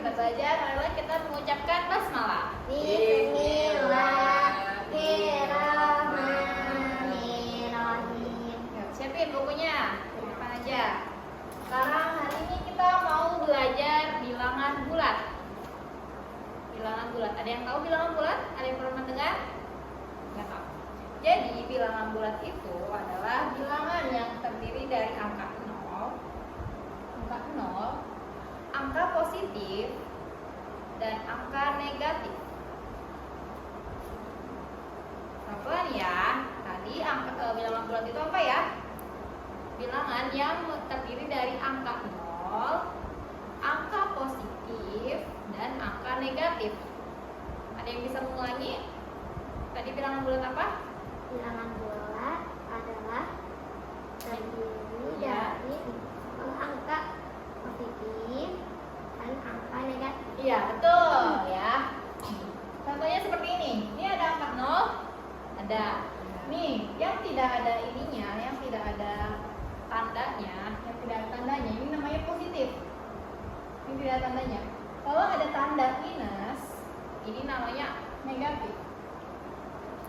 kita belajar, marilah kita mengucapkan basmalah. Bismillahirrahmanirrahim. Siapin bukunya, di depan aja. Sekarang hari ini kita mau belajar bilangan bulat. Bilangan bulat. Ada yang tahu bilangan bulat? Ada yang pernah mendengar? Nggak tahu. Jadi bilangan bulat itu adalah bilangan yang terdiri dari angka 0, angka positif, dan angka negatif. Pelan ya. Tadi bilangan bulat itu apa ya? Bilangan yang terdiri dari angka 0, angka positif, dan angka negatif. Ada yang bisa mengulangi? Tadi bilangan bulat apa? Bilangan bulat adalah terdiri Ya. dari angka positif dan angka negatif. Iya, betul ya. Contohnya seperti ini. Ini ada angka 0, ada. Nih, yang tidak ada ininya, yang tidak ada tandanya, ini namanya positif. Ini tidak ada tandanya. Kalau ada tanda minus, ini namanya negatif.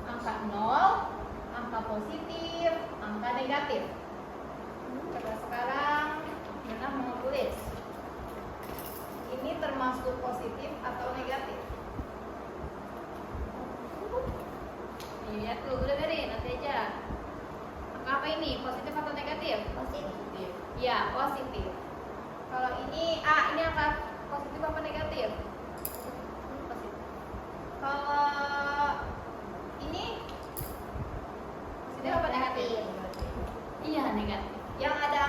Angka 0, angka positif, angka negatif. Coba sekarang Nana mau tulis. Ini termasuk positif atau negatif? Lihat dulu, udah dari nanti aja. Angka apa ini? Positif atau negatif? Positif. Ya, positif. Kalau ini ini angka positif apa negatif? Positif. Kalau ini positif apa negatif? Iya, negatif. Yang ada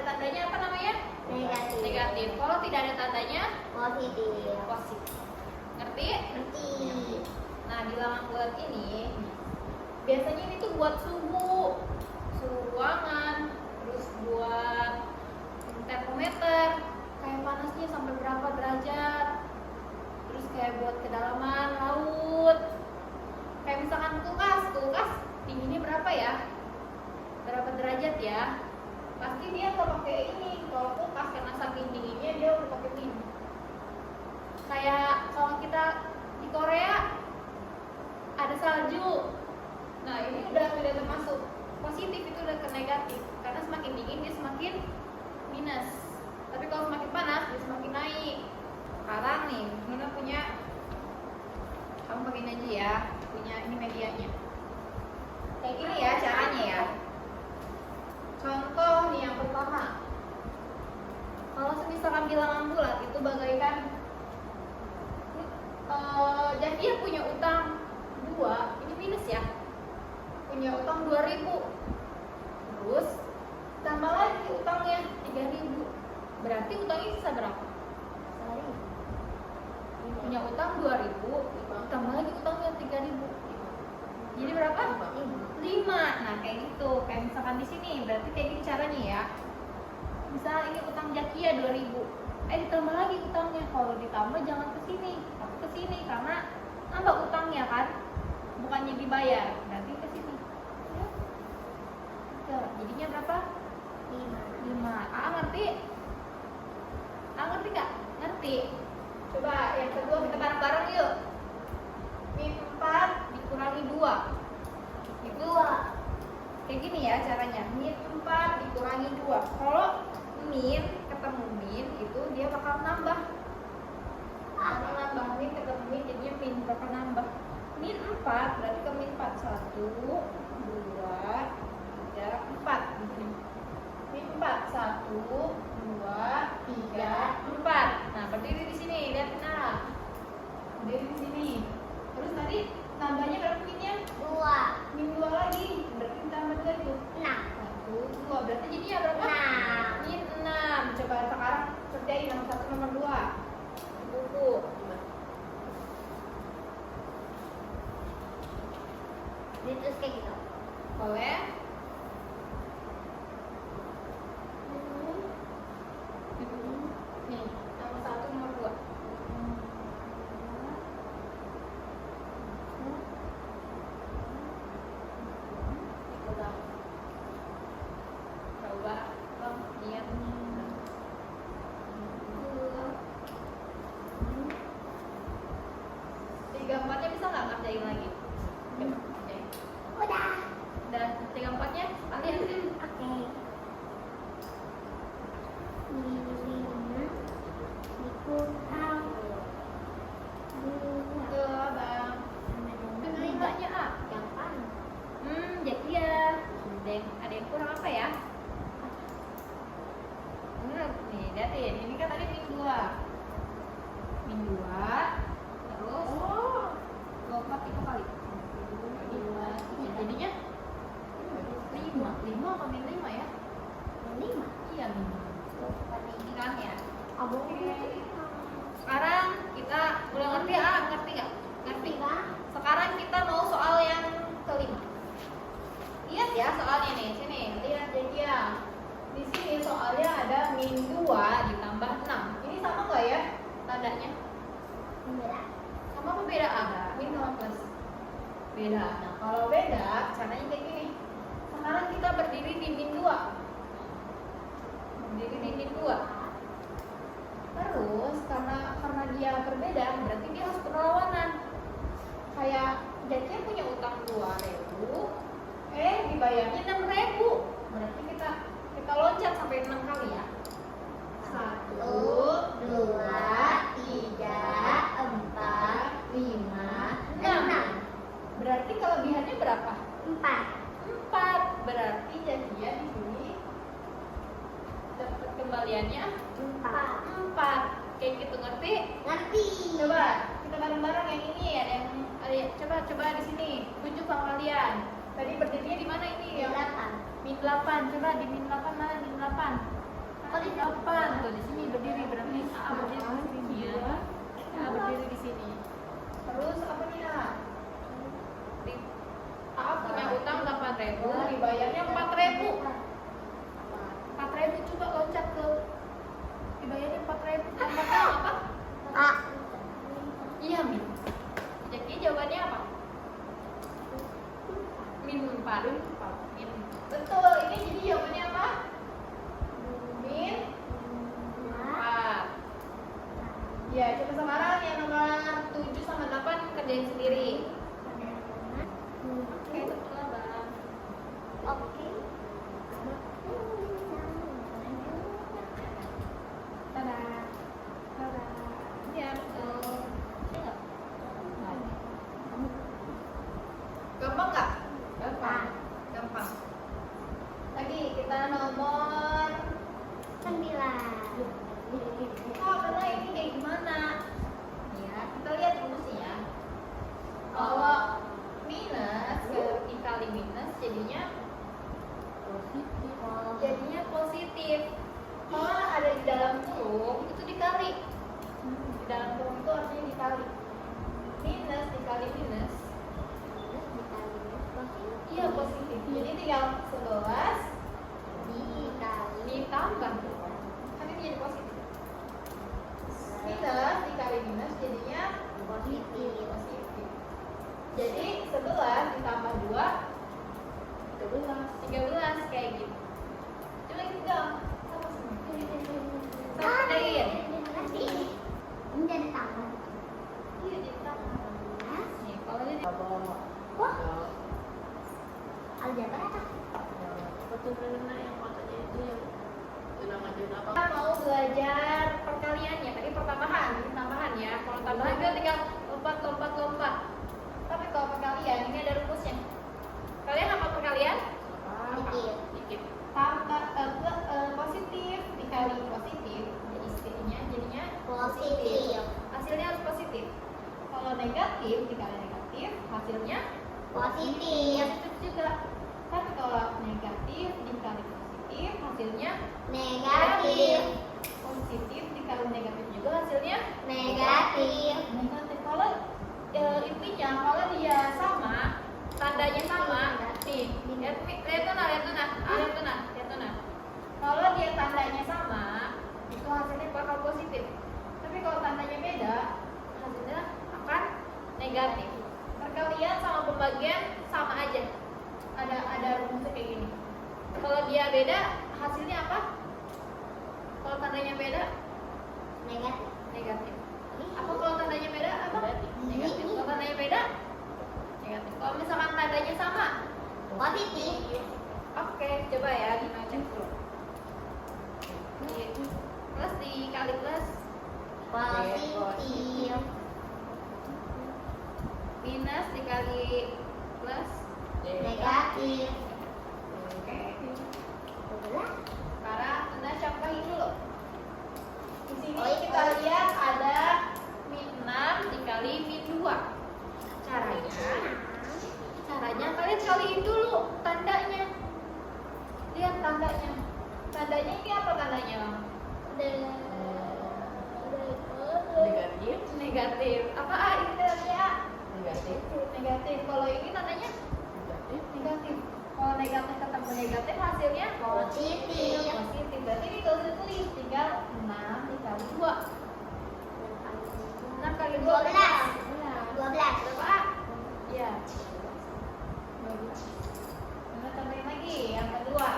tandanya apa namanya? Negatif. Negatif. Kalau tidak ada tandanya Positif. positif. Ngerti? Ngerti. Nah, bilangan bulat ini biasanya ini tuh buat suhu ruangan, terus buat termometer, kayak panasnya sampai berapa derajat, terus kayak buat kedalaman laut, kayak misalkan kulkas dinginnya berapa ya, berapa derajat ya, pasti dia nggak pakai ini. Kalau kulkas karena saking dinginnya dia udah pakai min. Kayak kalau kita di Korea ada salju, nah ini udah tidak termasuk positif, itu udah ke negatif, karena semakin dingin dia semakin minus, tapi kalau semakin panas dia semakin naik. Sekarang nih Nina punya, kamu pakai ini aja ya, punya ini medianya kayak gini ya caranya ya. Contoh nih yang pertama, kalau misalkan bilangan bulat itu bagaikan Jafia punya utang 2, ini minus ya, punya utang 2.000, terus tambah lagi utangnya 3.000, berarti utangnya sisa berapa? Punya utang 2.000, tambah lagi utangnya 3.000, jadi berapa? 5. Nah kayak gitu, kayak misalkan di sini berarti kayak gini caranya ya. Misal ini utang Jakia 2.000, ditambah lagi utangnya. Kalau ditambah jangan ke sini, tapi ke sini karena nambah utangnya kan, bukannya dibayar, berarti ke sini. Ya. Jadinya berapa? 5. Ngerti? Ngerti nggak? Ngerti. Coba yang kedua kita bareng-bareng yuk. Min 4 dikurangi 2. Itu kayak gini ya caranya. Min 4 dikurangi 2. Kalau min ketemu min itu dia bakal nambah. Bakal nambah min ketemu min jadinya min bakal nambah. Min 4 berarti ke min 4 1 2 3 4. Min 4 1 2 3 4. Nah, berdiri di sini, lihat nah. Berdiri di sini. Terus tadi nambahnya berapa minnya? 2. Min 2 lagi. Berarti tambah 2 itu. 6. 1 2. Berarti jadinya berapa? 6. Min 6. Coba sekarang kerjain nomor 1 nomor 2. Buku. Jadi terus kayak gitu. Boleh? Nih, nomor 1 nomor 2. Coba, niat. 3/4-nya bisa nggak ngerjain lagi? Coba kerjain. Udah. Dan 3/4-nya kalian sih. Oke. 5 dikurang 2. Tuh, Bang. 5-nya A. Gampang. Jadi ya. Ada yang kurang apa ya? Nih, lihatin. Ini kan tadi min 2. Min 2. Terus 24 itu kali. 2, jadinya 5 apa min 5 ya? 5. Iya, min 5. Ini kan ya. Oke. Sekarang kita udah ngerti ngerti nggak? Ngerti. Kan? Sekarang kita mau soal yang kelima. Lihat ya soalnya nih, sini. Lihat jadi ya. Di sini soalnya ada min 2 ditambah 6. Ini sama nggak ya tandanya? Beda. Sama apa beda? Min sama plus. Beda. Nah, kalau beda, caranya kayak gini. Sekarang kita berdiri di min 2. Berdiri di min 2. Terus karena dia berbeda, berarti dia harus berlawanan. Kayak jadinya punya utang 2.000, dibayarnya 6.000. Berarti kita loncat sampai 6 kali ya. 1, 2, 3, 4, 5, 6. Berarti kelebihannya berapa? 4. Berarti jadinya di sini dapat kembaliannya 4. Kayak gitu, ngerti? Ngerti. Coba kita bareng-bareng yang ini ada yang coba di sini tunjuk sama kalian. Tadi berdirinya di mana ini? Yang min 8. Coba di min 8 mana? Min 8. Oh, di 8. Tuh di sini berdiri, berarti A berdiri di sini ya. A berdiri di sini. Terus apa nih A? A punya utang 8.000, dibayarnya 4.000. 4.000, coba loncat ke dibayarnya 4.000. Tambahnya apa? A. Iya, min. Jadi jawabannya apa? Min 4. Betul, ini jadi jawabannya apa? Min 4. Ya, coba sekarang yang nomor 7 sama 8 kerjain sendiri. Oke, betul lah, Bang. Oke. Tada. Tada. Iya, betul. Iya nggak? Gampang nggak? Gampang. Lagi kita nomor 9. oh benar ini kayak gimana? Ya, kita lihat rumusnya. Kalau minus dikali minus jadinya positif. Kalau ada di dalam kurung itu dikali. Di dalam kurung itu artinya dikali. Minus dikali minus. Iya, positif. Jadi tinggal 11 ditambah. Kan ini jadi positif. Minus dikali minus jadinya positif. Jadi 11 ditambah 2 13 kayak gitu. Coba kita dong. Sama semua. Kerjain. Ini jadi tambah. Iya, jadi tambah. Nih, kalau jadi Wah. Aljabar apa? kita mau belajar perkaliannya. Tadi tambahan ya. Kalau tambahan kita tinggal lompat. Tapi kalau perkalian ini ada rumusnya. Kalian hafal perkalian? Dikit. Tambah positif dikali positif, jadinya Positif. hasilnya harus positif. Kalau negatif dikali negatif, hasilnya Positif. juga. Tapi kalau negatif dikali positif, hasilnya Negatif. positif dikali negatif juga hasilnya Negatif. negatif. Kalau intinya kalau dia sama, tandanya sama, nih lihat tuh nah. Kalau dia tandanya sama, itu hasilnya bakal positif. Tapi kalau tandanya beda, hasilnya akan negatif. Perkalian sama pembagian sama aja. Ada rumusnya kayak gini. Kalau dia beda, hasilnya apa? Kalau tandanya beda, Negatif. negatif. Apa kalau tandanya beda? Apa? Negatif. Kalau tandanya Kalau misalkan tandanya sama, Positif. oke, coba ya Dina cek dulu. Plus dikali plus, Positif. minus dikali plus. Negatif. Oke. 12. Sekarang Dina contohin dulu. Di sini Oh, iya. kita lihat ada min 6 dikali min 2. Caranya kalian kaliin dulu tandanya. Lihat tandanya. Tandanya ini apa tandanya? Negatif. Negatif. Apa A ini tandanya A? Negatif. Negatif. Kalau ini tandanya Negatif. negatif. Kalau negatif ketemu negatif hasilnya Positif. positif. Berarti ini kalau ditulis tinggal 6 dikali 2. 6 kali 2 12. 12. berapa A? Iya. 12. Mana tambahin lagi yang kedua.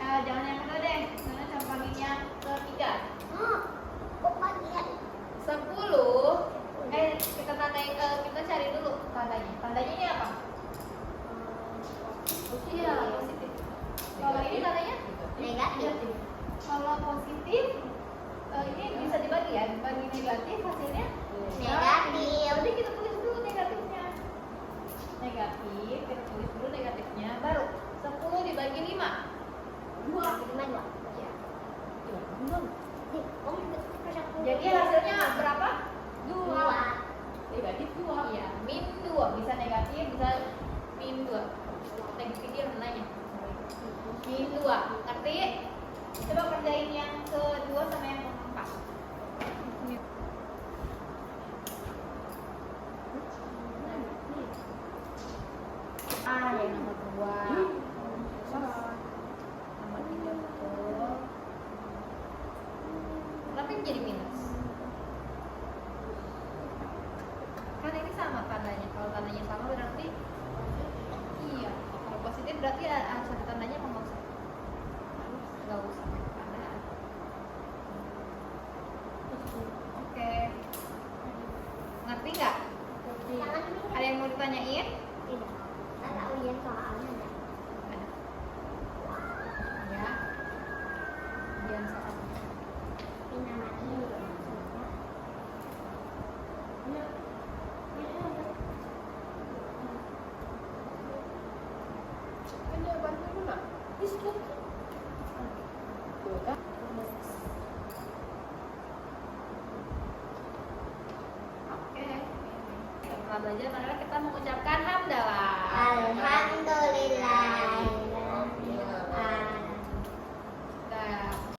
Jangan yang kedua deh. Mana campangin yang ketiga. Kok bagian? 10. Kita tandain, kita cari dulu tandanya. Tandanya ini apa? Iya, positif. Kalau ini tandanya Negatif. Kalau positif, ini bisa dibagi ya. Bagi negatif hasilnya Negatif. Jadi kita tulis dulu negatifnya. Negatif, kita tulis dulu negatifnya. Baru 10 dibagi 5. 2. 5. Ya. Oh, Jadi hasilnya berapa? 2. Negatif 2. Iya, min 2. Bisa negatif, bisa min 2. Negatif dia menanya. Min 2. Ngerti? Coba kerjain yang kedua sama yang keempat. Yang nomor 2. Nomor 3 betul. Tapi jadi minus. Kan ini sama tandanya. Kalau tandanya sama berarti iya. Kalau positif berarti ada tandanya apa nggak usah? Nggak usah tanda. Oke. Ngerti nggak? Ada yang mau ditanyain? Tidak. Ada ujian soalnya enggak? Ada. Ya. Ujian soal. Ini namanya. Kan jawaban dulu nak. Tuh kan? Oke. Setelah belajar, maka kita mengucapkan hamdalah.